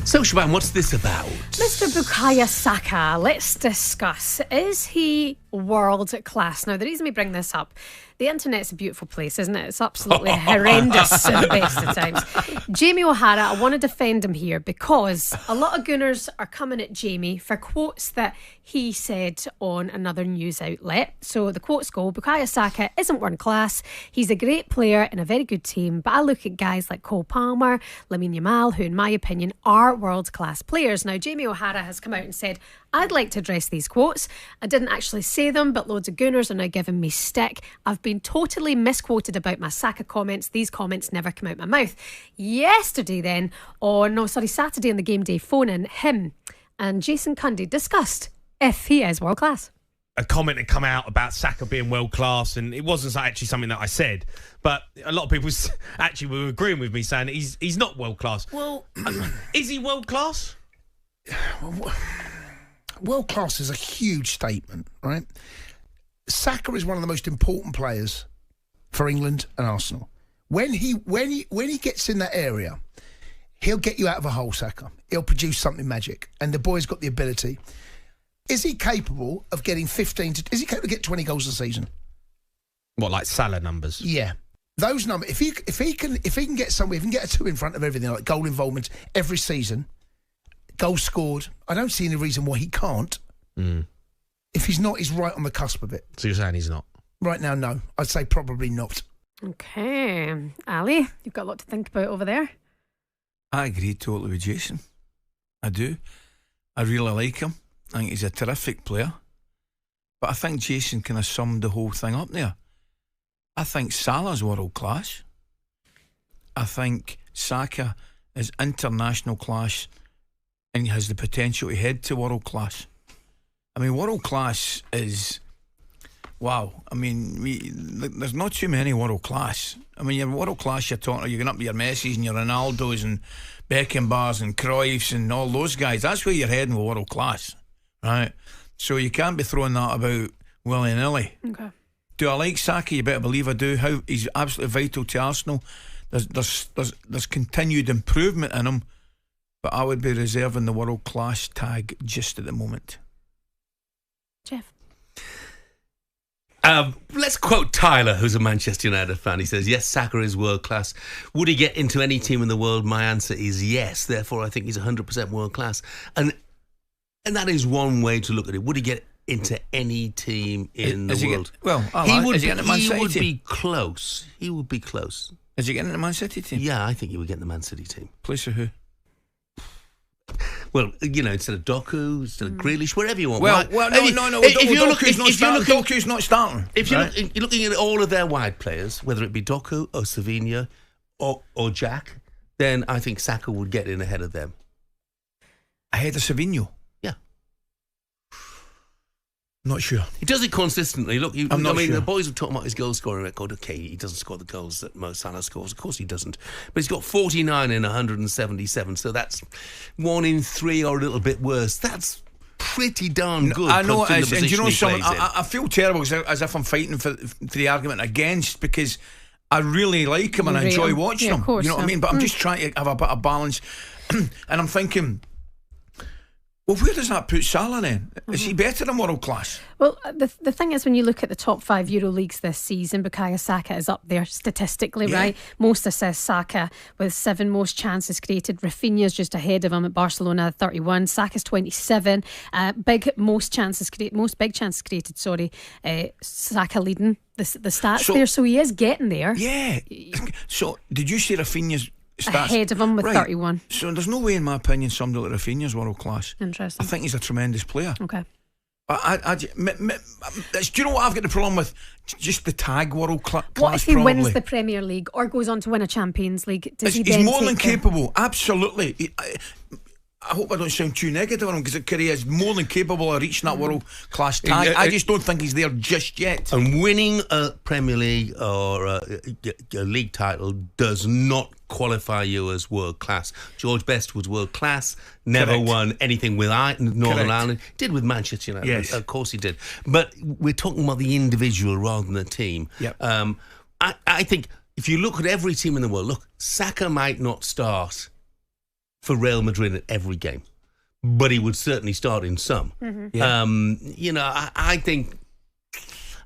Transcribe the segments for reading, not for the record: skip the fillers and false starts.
So, Shaban, what's this about? Mr. Bukayo Saka, let's discuss. Is he world class? Now, the reason we bring this up, the internet's a beautiful place, isn't it? It's absolutely horrendous at the best of times. Jamie O'Hara, I want to defend him here because a lot of Gunners are coming at Jamie for quotes that he said on another news outlet. So the quotes go, Bukayo Saka isn't world class. He's a great player in a very good team, but I look at guys like Cole Palmer, Lamine Yamal, who in my opinion are world class players. Now, Jamie O'Hara has come out and said, I'd like to address these quotes. I didn't actually say them, but loads of Gunners are now giving me stick. I've been totally misquoted about my Saka comments. These comments never come out my mouth. Saturday on the game day phone-in, him and Jason Cundy discussed if he is world class. A comment had come out about Saka being world class, and it wasn't actually something that I said, but a lot of people actually were agreeing with me saying he's not world class. Well, is he world class? World class is a huge statement, right? Saka is one of the most important players for England and Arsenal. When he gets in that area, he'll get you out of a hole, Saka. He'll produce something magic, and the boy's got the ability. Is he capable of getting 15 is he capable of getting 20 goals a season? What, like Salah numbers? Yeah. Those numbers, if he can get somewhere, if he can get a 2 in front of everything, like goal involvement every season, goals scored, I don't see any reason why he can't. If he's not, he's right on the cusp of it. So you're saying he's not? Right now, no. I'd say probably not. Okay. Ali, you've got a lot to think about over there. I agree totally with Jason. I do. I really like him. I think he's a terrific player. But I think Jason kind of summed the whole thing up there. I think Salah's world class. I think Saka is international class and has the potential to head to world class. I mean, world class is... Wow. I mean, there's not too many world class. I mean, you're world class, you're going up to your Messis and your Ronaldos and Beckenbauers and Cruyffs and all those guys. That's where you're heading with world class, right? So you can't be throwing that about willy-nilly. Okay. Do I like Saka? You better believe I do. How he's absolutely vital to Arsenal. There's continued improvement in him, but I would be reserving the world class tag just at the moment. Jeff. Let's quote Tyler, who's a Manchester United fan. He says, yes, Saka is world class. Would he get into any team in the world? My answer is yes. Therefore, I think he's 100% world class. And that is one way to look at it. Would he get into any team in the world? He would be close. He would be close. Is he getting in the Man City team? Yeah, I think he would get in the Man City team. Place for who? Well, instead of Doku, instead of Grealish, wherever you want. No. Doku's not starting. If you're looking at all of their wide players, whether it be Doku or Savinho or Jack, then I think Saka would get in ahead of them. Ahead of Savinho? Yeah. Not sure. He does it consistently. Look, I'm not sure. The boys are talking about his goal scoring record. Okay, he doesn't score the goals that Mo Salah scores. Of course he doesn't. But he's got 49 in 177. So that's 1 in 3 or a little bit worse. That's pretty darn good. I know it is. And you know something? I feel terrible as if I'm fighting for the argument against, because I really like him and I enjoy watching him. Course, you know what I mean? But I'm just trying to have a bit of balance. And I'm thinking... Well, where does that put Salah then? Is he better than world class? Well, the thing is, when you look at the top 5 Euro leagues this season, Bukayo Saka is up there statistically, right? Most assists, Saka with 7 most chances created. Rafinha's just ahead of him at Barcelona, 31. Saka's 27. Most big chances created. Saka leading the stats there, so he is getting there. Yeah. So did you see Rafinha's stats? Ahead of him with 31. So there's no way, in my opinion, somebody like Rafinha's world class. Interesting. I think he's a tremendous player. Okay. Do you know what I've got the problem with? Just the tag world class. What if he probably wins the Premier League or goes on to win a Champions League? He's more than capable. Absolutely. I hope I don't sound too negative on him, because he is more than capable of reaching that world class tag. I just don't think he's there just yet. And winning a Premier League or a league title does not qualify you as world class. George Best was world class, never won anything with Northern Ireland. Did with Manchester United. Yes. Of course he did. But we're talking about the individual rather than the team. Yep. I think if you look at every team in the world, look, Saka might not start for Real Madrid at every game, but he would certainly start in some. Yeah. I think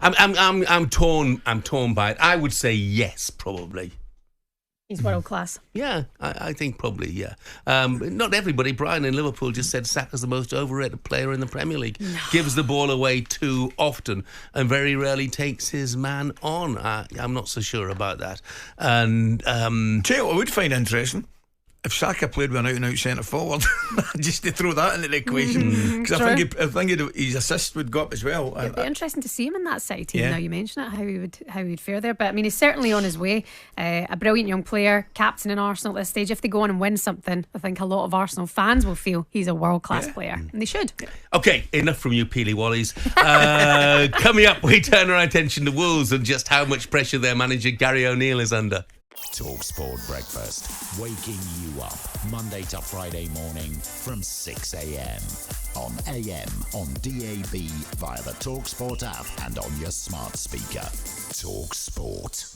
I'm torn. I'm torn by it. I would say yes, probably. He's world class. Yeah, I think probably, yeah. Not everybody. Brian in Liverpool just said Saka's the most overrated player in the Premier League. No. Gives the ball away too often and very rarely takes his man on. I'm not so sure about that. And tell you what I would find interesting, if Saka played with an out-and-out centre forward, just to throw that into the equation, because I think his assist would go up as well. It'd be interesting to see him in that side team. Now you mention it, how he would fare there. But I mean, he's certainly on his way. A brilliant young player, captain in Arsenal at this stage. If they go on and win something, I think a lot of Arsenal fans will feel he's a world-class player, and they should. Okay, enough from you, Peely Wallies. Coming up, we turn our attention to Wolves and just how much pressure their manager Gary O'Neill is under. talkSPORT Breakfast, waking you up Monday to Friday morning from 6 a.m. on AM, on DAB, via the talkSPORT app and on your smart speaker. talkSPORT.